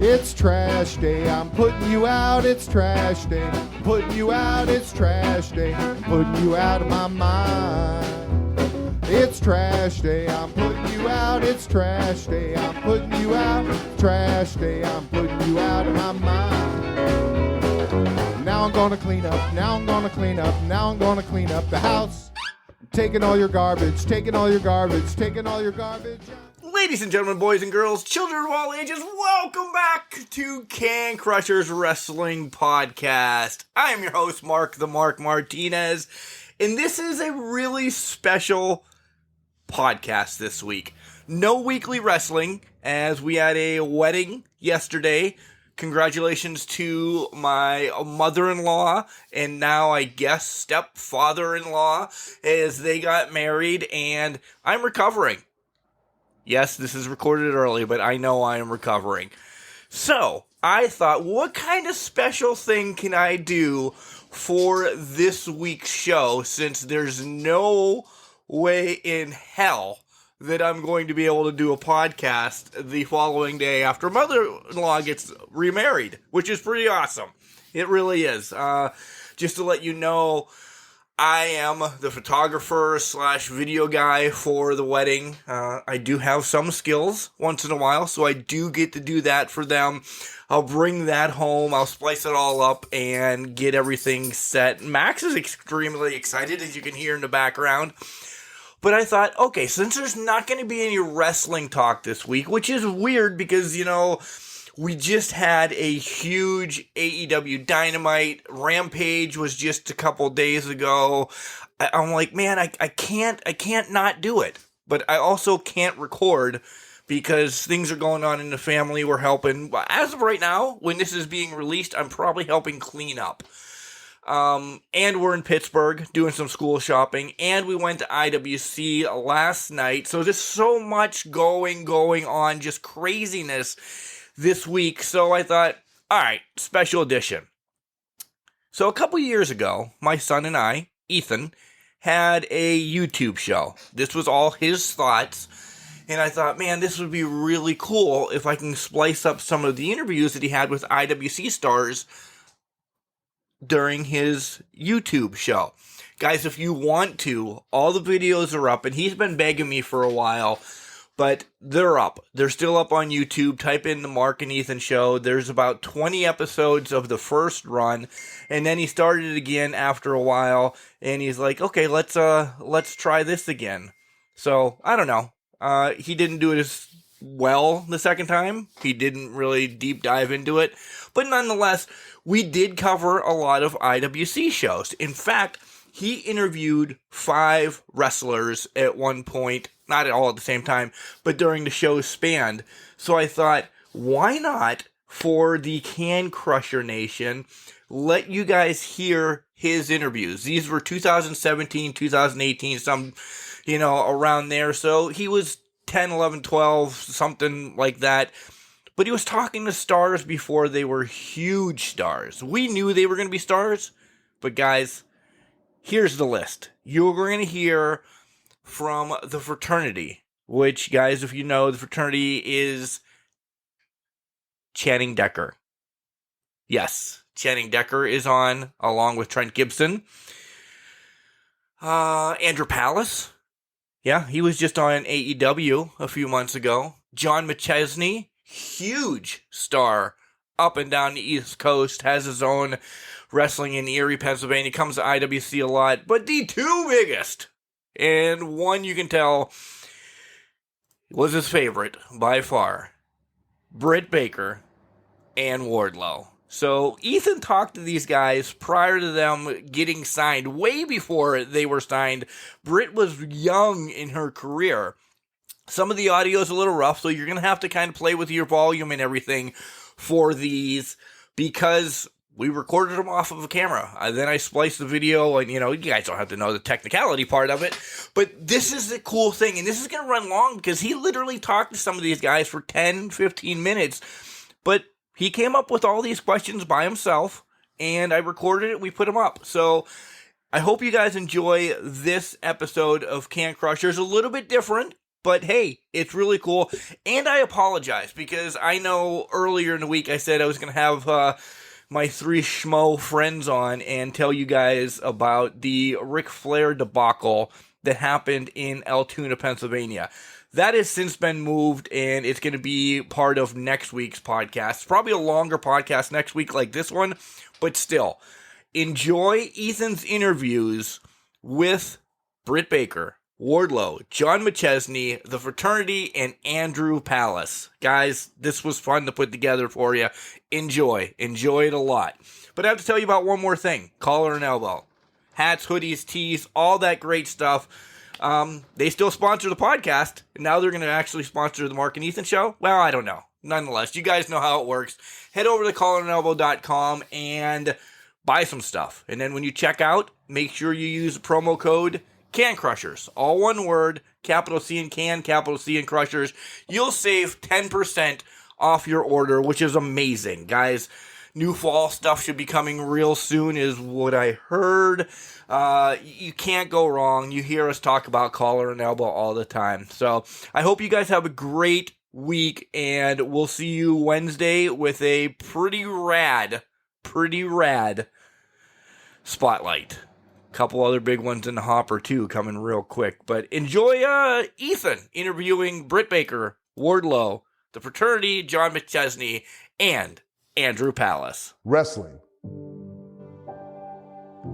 It's trash day, I'm putting you out, it's trash day. Putting you out, it's trash day. Putting you out of my mind. It's trash day, I'm putting you out, it's trash day. I'm putting you out, trash day. I'm putting you out of my mind. Now I'm gonna clean up, now I'm gonna clean up, now I'm gonna clean up the house. Taking all your garbage, taking all your garbage, taking all your garbage. Ladies and gentlemen, boys and girls, children of all ages, welcome back to Can Crushers Wrestling Podcast. I am your host, Mark the Mark Martinez, and this is a really special podcast this week. No weekly wrestling, as we had a wedding yesterday. Congratulations to my mother-in-law and now, I guess, stepfather-in-law as they got married, and I'm recovering. Yes, this is recorded early, but I know I am recovering. So, I thought, what kind of special thing can I do for this week's show, since there's no way in hell that I'm going to be able to do a podcast the following day after mother-in-law gets remarried, which is pretty awesome. It really is. Just to let you know, I am the photographer / video guy for the wedding. I do have some skills once in a while, so I do get to do that for them. I'll bring that home, I'll splice it all up, and get everything set. Max is extremely excited, as you can hear in the background. But I thought, okay, since there's not going to be any wrestling talk this week, which is weird because, you know, we just had a huge AEW Dynamite. Rampage was just a couple days ago. I'm like, man, I can't not do it. But I also can't record because things are going on in the family. We're helping. As of right now, when this is being released, I'm probably helping clean up. And we're in Pittsburgh doing some school shopping, and we went to IWC last night. So there's so much going on, just craziness this week. So I thought, all right, special edition. So a couple years ago, my son and I, Ethan, had a YouTube show. This was all his thoughts. And I thought, man, this would be really cool if I can splice up some of the interviews that he had with IWC stars during his YouTube show. Guys, if you want to, all the videos are up, and he's been begging me for a while, but they're up. They're still up on YouTube. Type in the Mark and Ethan show. There's about 20 episodes of the first run, and then he started it again after a while, and he's like, okay, let's try this again. So, I don't know. He didn't do it as well the second time. He didn't really deep dive into it, but nonetheless, we did cover a lot of IWC shows. In fact, he interviewed 5 wrestlers at one point, not all at the same time, but during the show's span. So I thought, why not, for the Can Crusher Nation, let you guys hear his interviews. These were 2017, 2018, some, around there. So he was 10, 11, 12, something like that. But he was talking to stars before they were huge stars. We knew they were going to be stars. But guys, here's the list. You're going to hear from the Fraternity. Which, guys, if you know, the Fraternity is Channing Decker. Yes, Channing Decker is on, along with Trent Gibson. Andrew Palace. Yeah, he was just on AEW a few months ago. John McChesney. Huge star up and down the East Coast, has his own wrestling in Erie, Pennsylvania, comes to IWC a lot, but the 2 biggest, and one you can tell was his favorite by far, Britt Baker and Wardlow. So Ethan talked to these guys prior to them getting signed, way before they were signed. Britt was young in her career. Some of the audio is a little rough, so you're going to have to kind of play with your volume and everything for these, because we recorded them off of a camera. Then I spliced the video, and, you guys don't have to know the technicality part of it, but this is the cool thing, and this is going to run long, because he literally talked to some of these guys for 10, 15 minutes, but he came up with all these questions by himself, and I recorded it, we put them up. So I hope you guys enjoy this episode of Can Crushers. A little bit different, But hey, it's really cool. And I apologize because I know earlier in the week I said I was going to have my 3 schmo friends on and tell you guys about the Ric Flair debacle that happened in Altoona, Pennsylvania. That has since been moved, and it's going to be part of next week's podcast. It's probably a longer podcast next week like this one, but still. Enjoy Ethan's interviews with Britt Baker, Wardlow, John McChesney, the Fraternity, and Andrew Palace. Guys, this was fun to put together for you. Enjoy. Enjoy it a lot. But I have to tell you about one more thing. Collar and Elbow. Hats, hoodies, tees, all that great stuff. They still sponsor the podcast, and now they're going to actually sponsor the Mark and Ethan show? Well, I don't know. Nonetheless, you guys know how it works. Head over to collarandelbow.com and buy some stuff. And then when you check out, make sure you use the promo code Can Crushers, all one word, capital C in can, capital C in Crushers. You'll save 10% off your order, which is amazing. Guys, new fall stuff should be coming real soon is what I heard. You can't go wrong. You hear us talk about Collar and Elbow all the time. So I hope you guys have a great week, and we'll see you Wednesday with a pretty rad spotlight. Couple other big ones in the hopper too coming real quick. But enjoy Ethan interviewing Britt Baker, Wardlow, the Fraternity, John McChesney, and Andrew Palace. Wrestling.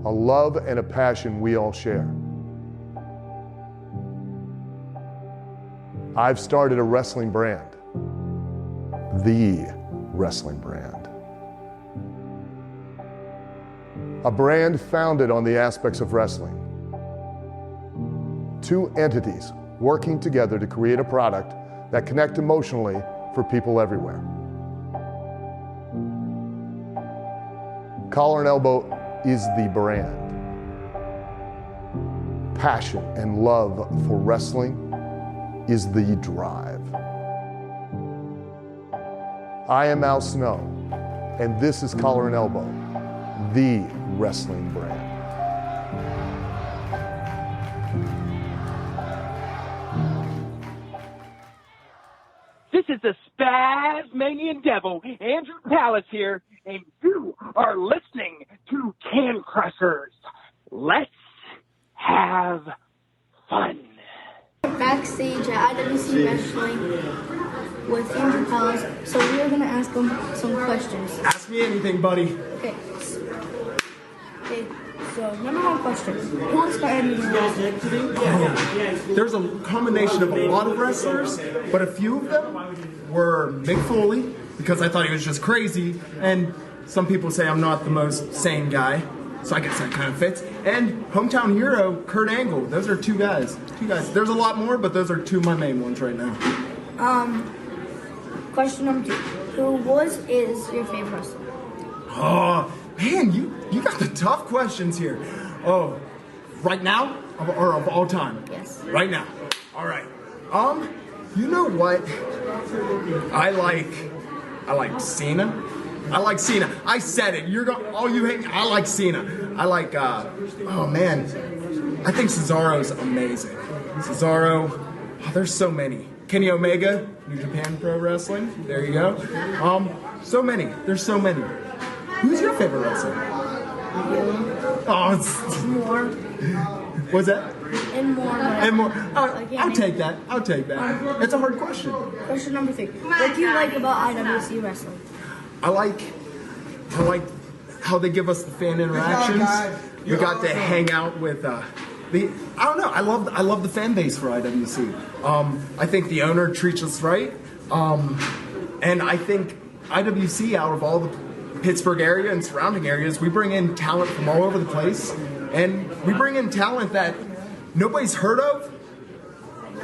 A love and a passion we all share. I've started a wrestling brand. The wrestling brand. A brand founded on the aspects of wrestling. 2 entities working together to create a product that connects emotionally for people everywhere. Collar and Elbow is the brand. Passion and love for wrestling is the drive. I am Al Snow, and this is Collar and Elbow, the wrestling brand. This is the Spasmanian Devil, Andrew Palace here, and you are listening to Can Crushers. Let's have fun. Backstage at IWC Wrestling with Andrew Palace, so we are going to ask him some questions. Ask me anything, buddy. Okay, so number 1 question. Who inspired you to wrestling? There's a combination of a lot of wrestlers, but a few of them were Mick Foley, because I thought he was just crazy, and some people say I'm not the most sane guy, so I guess that kind of fits. And hometown hero, Kurt Angle. Those are 2 guys. There's a lot more, but those are 2 of my main ones right now. Question number 2. Who is your favorite wrestler? Oh, man, you got the tough questions here. Oh, right now or of all time? Yes. Right now. All right. You know what? I like Cena. I like Cena. I said it. You hate me. I like Cena. I like oh man. I think Cesaro's amazing. Cesaro. Oh, there's so many. Kenny Omega, New Japan Pro Wrestling. There you go. So many. There's so many. Who's your favorite wrestler? Oh, it's More. What's that? And more. And more. I'll take that. It's a hard question. Question number 3. What do you like about IWC Wrestling? I like how they give us the fan interactions. We got to hang out with I don't know. I love the fan base for IWC. I think the owner treats us right. And I think IWC, out of all the Pittsburgh area and surrounding areas, we bring in talent from all over the place. And we bring in talent that nobody's heard of.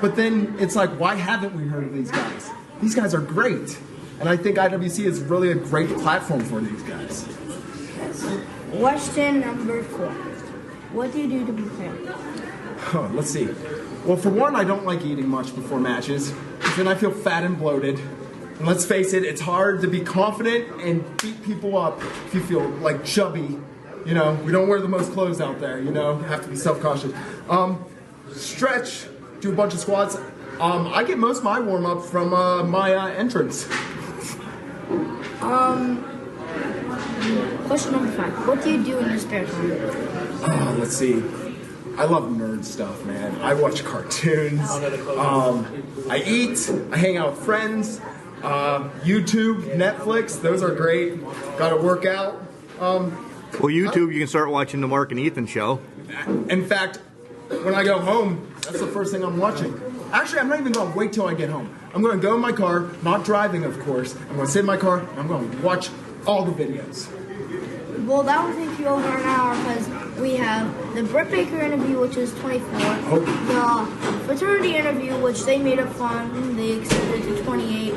But then it's like, why haven't we heard of these guys? These guys are great. And I think IWC is really a great platform for these guys. Question number 4. What do you do to prepare? Oh, let's see. Well, for one, I don't like eating much before matches. Then I feel fat and bloated. And let's face it, it's hard to be confident and beat people up if you feel like chubby. You know, we don't wear the most clothes out there, you know, have to be self-cautious. Stretch, do a bunch of squats. I get most of my warm-up from my entrance. Question number 5. What do you do in your spare time? Let's see. I love nerd stuff, man. I watch cartoons. I eat. I hang out with friends. YouTube, Netflix, those are great. Got to work out. Well, YouTube, you can start watching the Mark and Ethan show. In fact, when I go home, that's the first thing I'm watching. Actually, I'm not even going to wait till I get home. I'm going to go in my car, not driving, of course. I'm going to sit in my car, and I'm going to watch all the videos. Well, that will take you over an hour because we have the Britt Baker interview, which is 24. The Fraternity interview, which they made up fun. They extended to 28.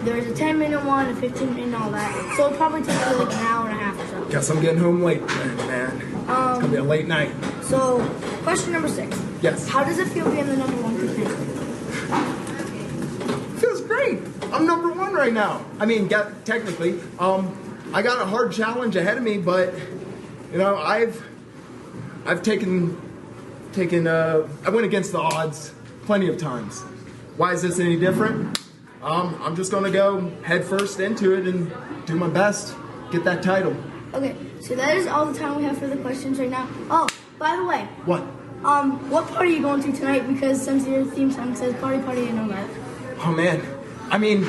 There's a 10-minute one, a 15-minute, and all that. So it'll probably take you like an hour and a half or so. Guess I'm getting home late, man. It's going to be a late night. So, question number 6. Yes. How does it feel being the number 1 contender? Feels great. I'm number 1 right now. I mean, technically. I got a hard challenge ahead of me, but you know, I've taken I went against the odds plenty of times. Why is this any different? I'm just gonna go head first into it and do my best, get that title. Okay, so that is all the time we have for the questions right now. Oh, by the way. What? What party are you going to tonight? Because since your theme song says party, I know that. Oh man, I mean,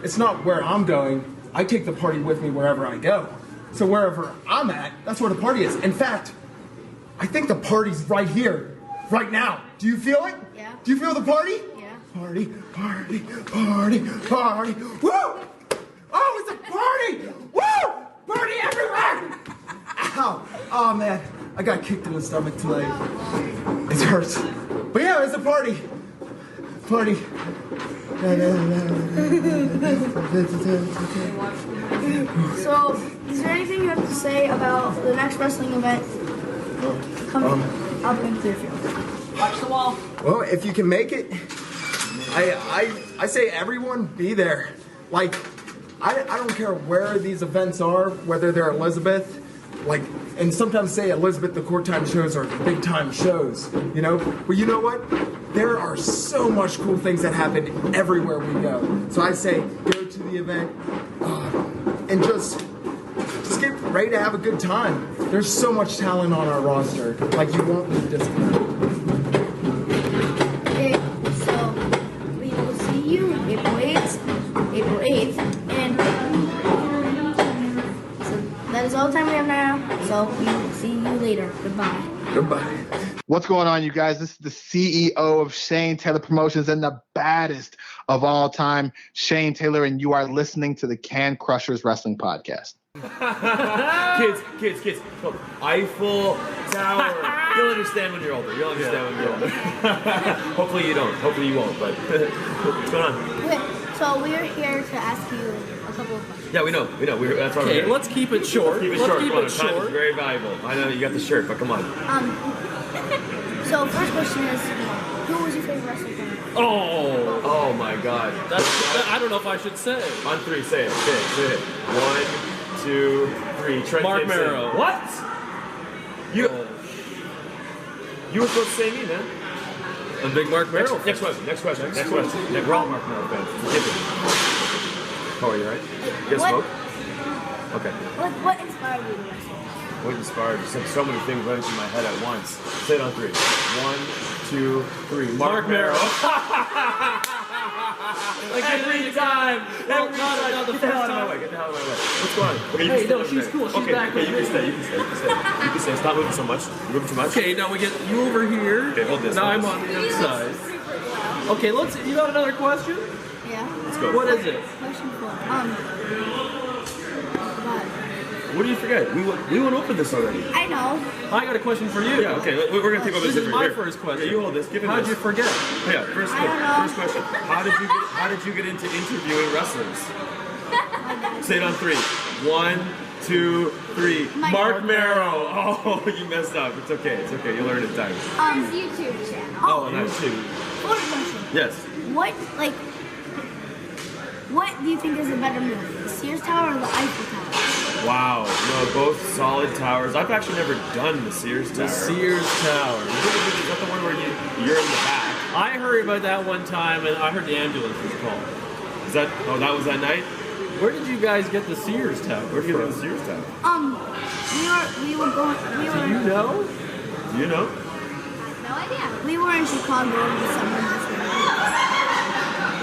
it's not where I'm going. I take the party with me wherever I go. So wherever I'm at, that's where the party is. In fact, I think the party's right here, right now. Do you feel it? Yeah. Do you feel the party? Yeah. Party. Woo! Oh, it's a party! Woo! Party everywhere! Ow! Oh man, I got kicked in the stomach tonight. It hurts. But yeah, it's a party. Party. So, is there anything you have to say about the next wrestling event coming up in Clearfield? Watch the wall. Well, if you can make it, I say everyone be there. Like, I don't care where these events are, whether they're Elizabeth, like, and sometimes say Elizabeth, the court time shows are the big time shows, you know? But you know what? There are so much cool things that happen everywhere we go. So I say, go to the event and just get ready to have a good time. There's so much talent on our roster. Like, you won't be disappointed. Okay, so we will see you April 8th, and so that is all the time we have now. So we will see you later. Goodbye. Goodbye. What's going on, you guys? This is the CEO of Shane Taylor Promotions and the baddest of all time, Shane Taylor, and you are listening to the Can Crushers Wrestling Podcast. Kids. Look, Eiffel Tower. You'll understand when you're older. Hopefully you don't. Hopefully you won't. But what's going on? Okay, so we are here to ask you a couple of questions. Yeah, we know. That's why we're here. Let's keep it short. Keep it short. Time is very valuable. I know you got the shirt, but come on. So first question is, who was your favorite wrestler from? Oh my God. I don't know if I should say. On 3, say it. 1, 2, 3. Trent Mark Gibson. Merrow. What? You were supposed to say me, man. I'm a big Mark Merrow. Next question. We're all Mark Merrow fans. Forgive me. How are you, right? Get smoke? Okay. What inspired you to wrestle? What inspired? Just so many things running through my head at once. Say it on 3. 1, 2, 3. Mark Merrow. Like every time. Every time. Get the hell out of my way. What's going on? Okay, Hey, no, she's cool. She's back. Okay, you can stay. Stop moving so much. You're moving too much. Okay, now we get you over here. Okay, hold this. Now I'm on the other side. Okay, you got another question? Yeah. Let's go. What is it? Question 4. What do you forget? We went over this already. I know. I got a question for you. Yeah, okay, we're going to take over This this. is my first question. Yeah, you hold this. Give it How'd this. you forget? Yeah, first question. How did you get into interviewing wrestlers? Say it on 3. 1, 2, 3. Mark Merrow. Oh, you messed up. It's okay. You'll learn in time. YouTube channel. Oh, nice too. One question. Yes. What do you think is a better move, the Sears Tower or the Eiffel Tower? Wow, no, both solid towers. I've actually never done the Sears Tower. The Sears Tower. Is that the one where you're in the back? I heard about that one time, and I heard the ambulance was called. Is that? Oh, that was that night. Where did you guys get the Sears Tower? Where did you get the Sears Tower? We were going. Do you know? Do you know? No idea. We were in Chicago in December.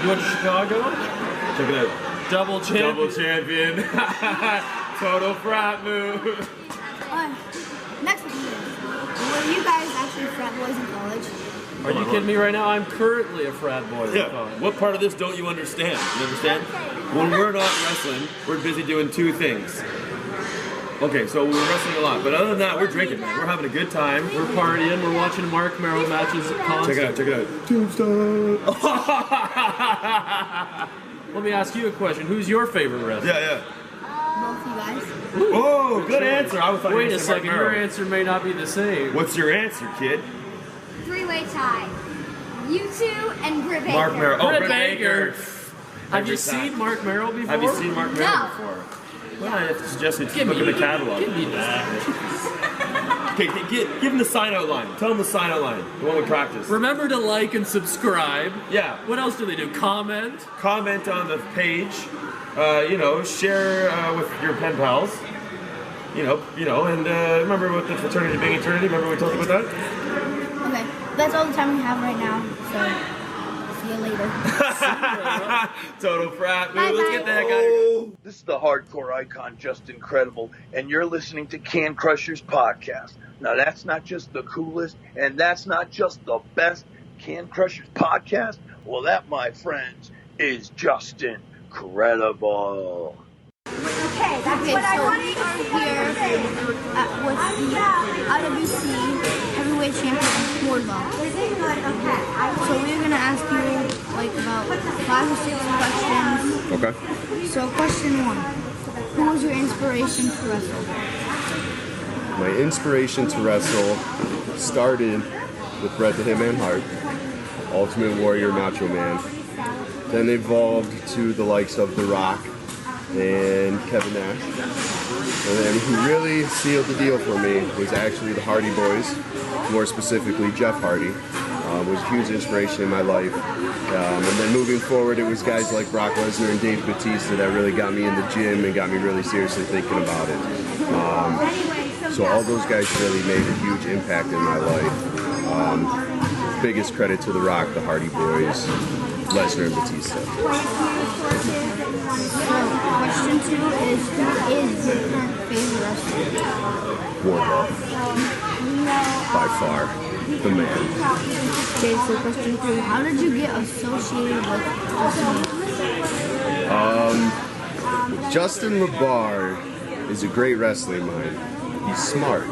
You went to Chicago? Check it out. Double champion. Double champion. Total frat move. Next one. Were you guys actually frat boys in college? Are you kidding me right now? I'm currently a frat boy. Yeah. What part of this don't you understand? You understand? When we're not wrestling, we're busy doing two things. Okay, so we're wrestling a lot, but other than that, we're drinking, man. We're having a good time. We're partying. We're watching Mark Merrill matches. Check it out. Check it out. Tombstone. Let me ask you a question. Who's your favorite wrestler? Yeah. Both you guys. Oh, good answer. I was thought you were Wait a gonna say Mark second. Your Merrill. answer may not be the same. What's your answer, kid? Three-way tie. You two and Britt Baker. Mark Merrill. Oh, Britt Britt Baker. Baker. Have you Every time. seen Mark Merrill before? Have you seen Mark Merrill No. before? Well, I suggest you Give look me at the catalog. Give me that. Okay, give him the sign out line. Tell him the sign out line. The one we practice. Remember to like and subscribe. Yeah. What else do they do? Comment. Comment on the page. Share with your pen pals. And remember with the fraternity being eternity. Remember we talked about that? Okay, that's all the time we have right now. So, see you later. Total frat move. Bye-bye. Let's get that guy. This is the hardcore icon, Just Incredible, and you're listening to Can Crushers Podcast. Now, that's not just the coolest, and that's not just the best Can Crushers Podcast. Well, that, my friends, is just incredible. Okay, that's Okay, what I so wanted we to are see. here with the IWC Heavyweight Champion, Wardlow. Is it good? Okay. So we're gonna ask you about 5 or 6 questions. Okay. So question 1: who was your inspiration to wrestle? My inspiration to wrestle started with Bret the Hitman Hart, Ultimate Warrior Macho Man, then evolved to the likes of The Rock and Kevin Nash. And then who really sealed the deal for me was actually the Hardy Boys, more specifically Jeff Hardy. Was a huge inspiration in my life. And then moving forward, it was guys like Brock Lesnar and Dave Bautista that really got me in the gym and got me really seriously thinking about it. So all those guys really made a huge impact in my life. Biggest credit to The Rock, the Hardy Boys, Lesnar and Batista. So question 2 is: who is your current favorite wrestler? Wardlow. By far, the man. Okay, so question 3: how did you get associated with wrestling? Justin LeBar is a great wrestling mind. He's smart.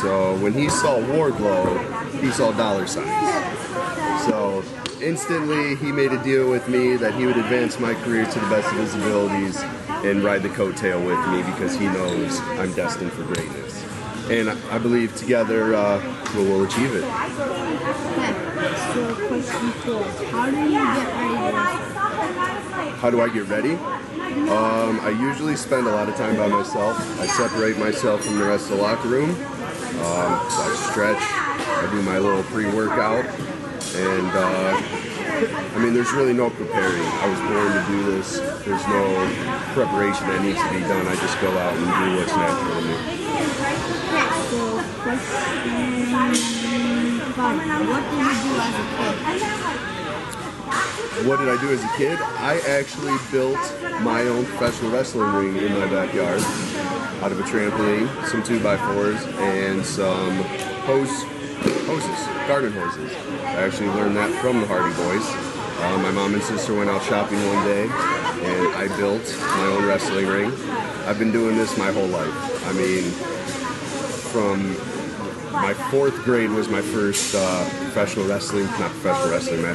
So when he saw Wardlow, he saw dollar signs. So instantly he made a deal with me that he would advance my career to the best of his abilities and ride the coattail with me because he knows I'm destined for greatness. And I believe together we'll achieve it. Okay, so question 4: how do you get ready to wrestle? How do I get ready? I usually spend a lot of time by myself. I separate myself from the rest of the locker room. So I stretch, I do my little pre-workout, and there's really no preparing. I was born to do this. There's no preparation that needs to be done. I just go out and do what's natural to me. So question 5: what did you do as a kid? What did I do as a kid? I actually built my own professional wrestling ring in my backyard out of a trampoline, some 2x4s, and some hoses, garden hoses. I actually learned that from the Hardy Boys. My mom and sister went out shopping one day, and I built my own wrestling ring. I've been doing this my whole life. I mean, from my 4th grade was my first professional wrestling match,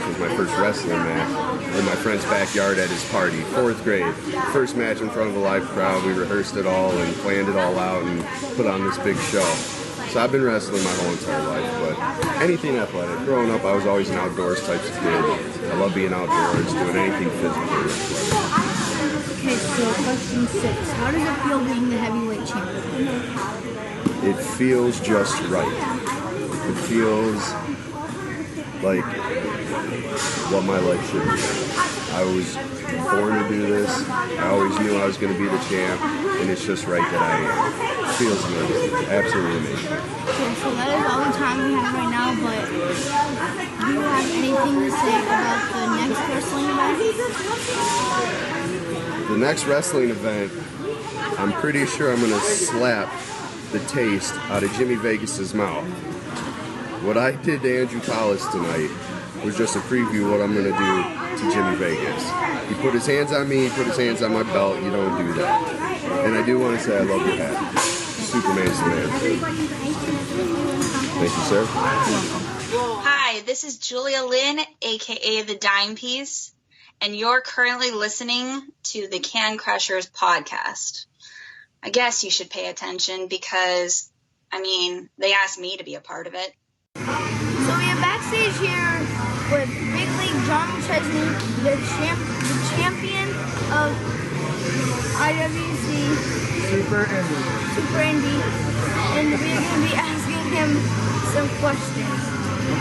was my first wrestling match in my friend's backyard at his party. 4th grade, first match in front of a live crowd. We rehearsed it all and planned it all out and put on this big show. So I've been wrestling my whole entire life, but anything athletic. Growing up, I was always an outdoors type of kid. I love being outdoors, doing anything physical and athletic. Okay, so question 6. How does it feel being the heavyweight champion? It feels just right. It feels like what my life should be. I was born to do this. I always knew I was going to be the champ, and it's just right that I am. It feels amazing. Absolutely amazing. Okay, so that is all the time we have right now, but do you have anything to say about the next wrestling event? The next wrestling event, I'm pretty sure I'm going to slap the taste out of Jimmy Vegas's mouth. What I did to Andrew Collis tonight was just a preview of what I'm going to do to Jimmy Vegas. He put his hands on me, he put his hands on my belt. You don't do that. And I do want to say I love your hat. Superman's the man. Thank you, sir. Hi, this is Julia Lynn, aka The Dime Piece, and you're currently listening to the Can Crushers podcast. I guess you should pay attention because, they asked me to be a part of it. So we are backstage here with Big League John McChesney, the champion of IWC Super Indy. And we're going to be asking him some questions.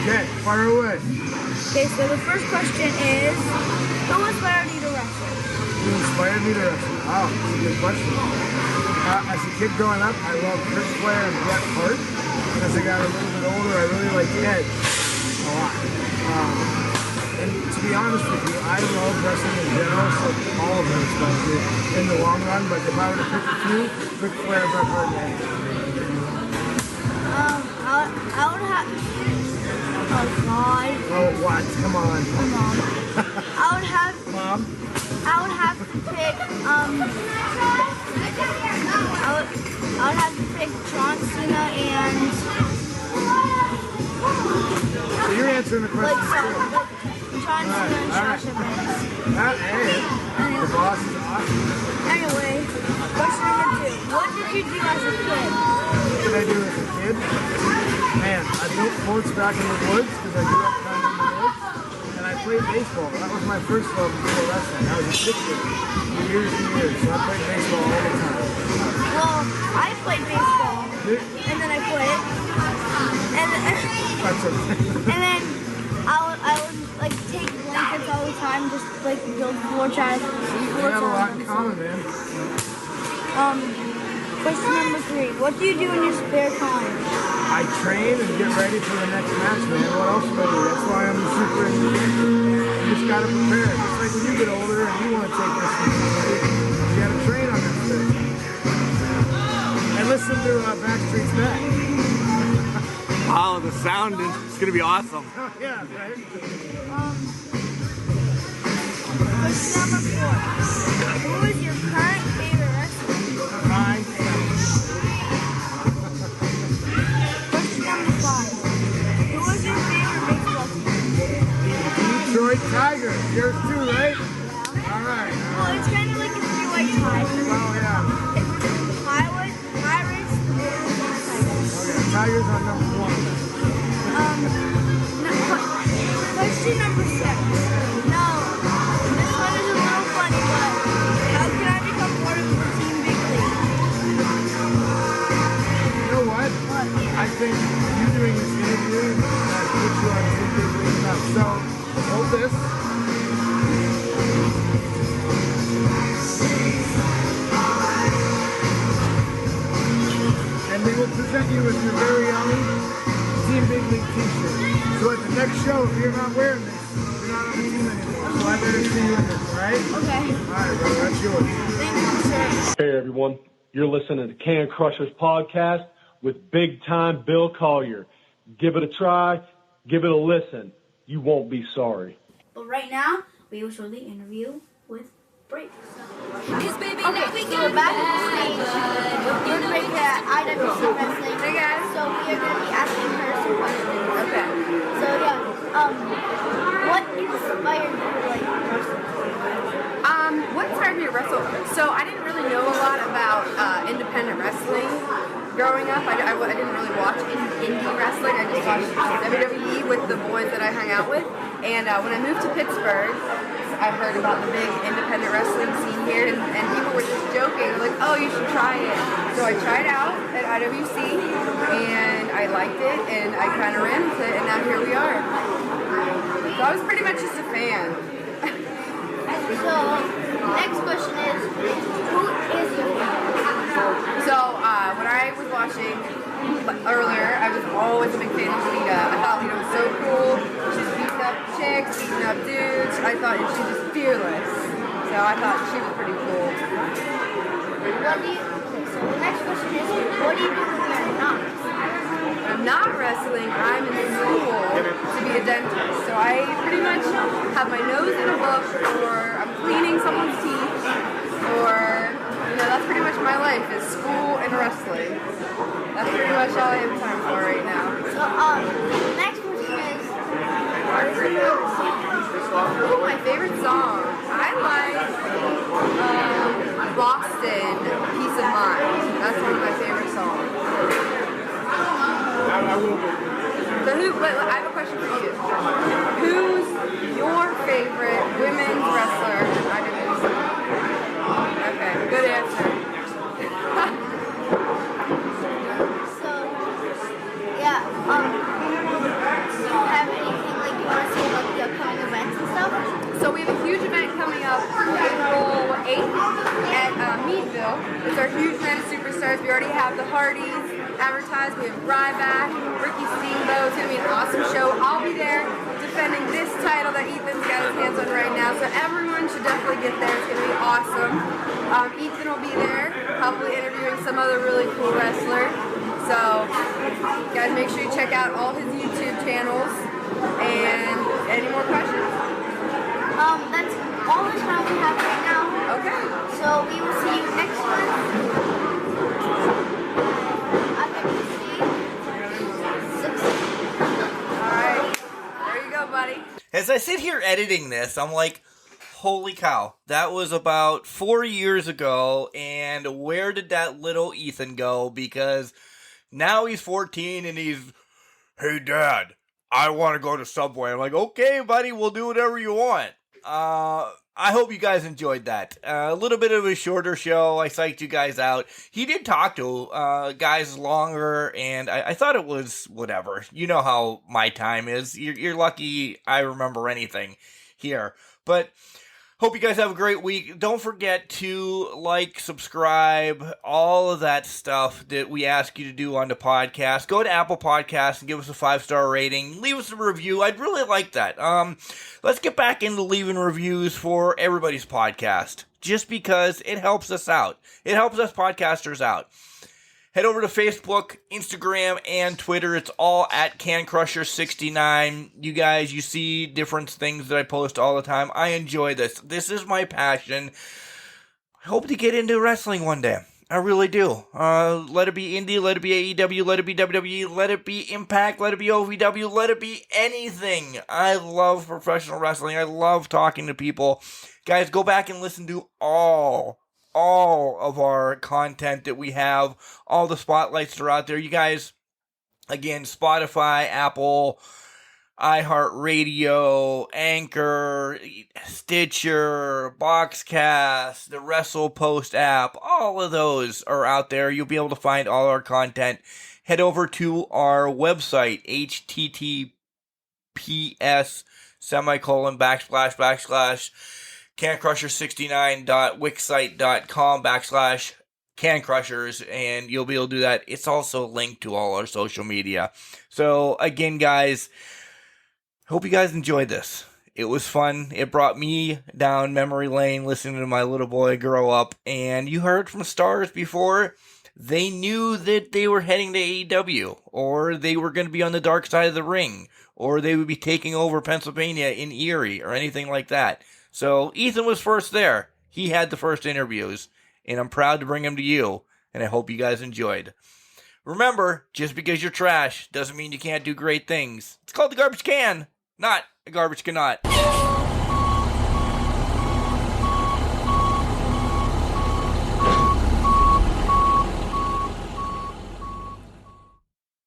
Okay, fire away. Okay, so the first question is, who inspired you to wrestle? Who inspired me to wrestle? Wow, that's a good question. As a kid growing up, I loved Ric Flair and Bret Hart. As I got a little bit older, I really liked Edge a lot. And to be honest with you, I love wrestling in general, so all of them especially in the long run. But if I were to pick a few, Ric Flair, Bret Hart, and Edge. I would have. Oh God. Oh what? Come on. I would have. Mom. I would have to pick. I would have to pick John Cena and. So you're answering the question. John Cena and Sasha Banks. The boss is awesome. Anyway, question number 2. What did you do as a kid? What did I do as a kid? Man, I built forts back in the woods because I grew up kind of in the woods. And I played baseball. That was my first love before wrestling. I was a pitcher for years and years, so I played baseball all the time. Well, I played baseball, and then I quit. And then I would like take blankets all the time, just like build forts out of We have a lot in common, man. Question number 3. What do you do in your spare time? I train and get ready for the next match, man. What else would I do? That's why I'm the super engineer. You just gotta prepare. It's like when you get older and you want to take this from somebody, you gotta train on this thing. And listen to Backstreet's Back. Wow, the sound is going to be awesome. Oh, yeah, right? Question number 4. Who is your current favorite wrestler? Question number 5. Who is your favorite baseball team? Detroit Tigers. Yours too, right? Yeah. All right. Well, it's kind of like a 3-way tie. Oh, yeah. It's Pirates, the Bulls, and the Tigers. Okay, Tigers on number 1. Question number 6. No, this one is a little funny, but how can I become part of the Team Big League? You know what? What? I think you doing this interview puts you on Team Big League enough. So, hold this. And we will present you with your very own Team Big League t-shirt. So at the next show, if you're not wearing this, you're not on the team anymore. So I better see you in this, alright? Okay. Alright, bro, that's yours. Thank you, sir. Hey everyone, you're listening to Can Crushers podcast with big time Bill Collier. Give it a try, give it a listen. You won't be sorry. But right now, we will show the interview with Britt. Okay, so we're back at the stage with Britt Baker at IWC Wrestling. Hey guys. So we are going to be asking her some questions. Okay. So what inspired you to like wrestling? What inspired me to wrestle? So I didn't really know a lot about independent wrestling growing up. I didn't really watch indie wrestling. I just watched WWE with the boys that I hung out with. And when I moved to Pittsburgh, I heard about the big independent wrestling scene here, and people were just joking, like, oh, you should try it. So I tried out at IWC, and I liked it, and I kind of ran with it, and now here we are. So I was pretty much just a fan. So, next question is, who is your favorite? So, when I was watching earlier, I was always a big fan of Lita. I thought Lita was so cool. She's beating up chicks, beating up dudes. I thought she was just fearless. So I thought she was pretty cool. So the next question is, what do you do when you're not? I'm not wrestling, I'm in school to be a dentist. So I pretty much have my nose in a book, or I'm cleaning someone's teeth, or, that's pretty much my life, is school and wrestling. That's pretty much all I have time for right now. So, the next question is, what is your favorite song? Oh, my favorite song. I like Boston, Peace of Mind. That's one of my favorite songs. But I have a question for you. Who's your favorite women's wrestler in IWC? Okay, good answer. So, yeah, do you have anything like you want to say about the upcoming events and stuff? So we have a huge event coming up April 8th at Meadville. It's our huge night of superstars. We already have the Hardys advertised. We have Ryback, Ricky Steamboat. It's going to be an awesome show. I'll be there defending this title that Ethan's got his hands on right now. So everyone should definitely get there. It's going to be awesome. Ethan will be there, probably interviewing some other really cool wrestler. So guys, make sure you check out all his YouTube channels. And any more questions? That's all the time we have right now. Okay. So we will see you next month. Alright. There you go, buddy. As I sit here editing this, I'm like, holy cow, that was about 4 years ago, and where did that little Ethan go? Because now he's 14 and he's, hey dad, I want to go to Subway. I'm like, okay buddy, we'll do whatever you want. I hope you guys enjoyed that. A little bit of a shorter show. I psyched you guys out. He did talk to guys longer, and I thought it was whatever. You know how my time is. You're lucky I remember anything here. But hope you guys have a great week. Don't forget to like, subscribe, all of that stuff that we ask you to do on the podcast. Go to Apple Podcasts and give us a 5-star rating. Leave us a review. I'd really like that. Let's get back into leaving reviews for everybody's podcast, just because it helps us out. It helps us podcasters out. Head over to Facebook, Instagram, and Twitter. It's all at CanCrusher69. You guys, you see different things that I post all the time. I enjoy this. This is my passion. I hope to get into wrestling one day. I really do. Let it be indie, let it be AEW, let it be WWE, let it be Impact, let it be OVW, let it be anything. I love professional wrestling. I love talking to people. Guys, go back and listen to all of our content that we have, all the spotlights that are out there. You guys, again, Spotify, Apple, iHeartRadio, Anchor, Stitcher, Boxcast, the WrestlePost app, all of those are out there. You'll be able to find all our content. Head over to our website, https:// cancrusher69.wixsite.com/cancrushers, and you'll be able to do that. It's also linked to all our social media. So again, guys, hope you guys enjoyed this. It was fun. It brought me down memory lane listening to my little boy grow up, and you heard from stars before. They knew that they were heading to AEW, or they were going to be on the dark side of the ring, or they would be taking over Pennsylvania in Erie, or anything like that. So Ethan was first there. He had the first interviews, and I'm proud to bring him to you, and I hope you guys enjoyed. Remember, just because you're trash doesn't mean you can't do great things. It's called the garbage can, not a garbage cannot.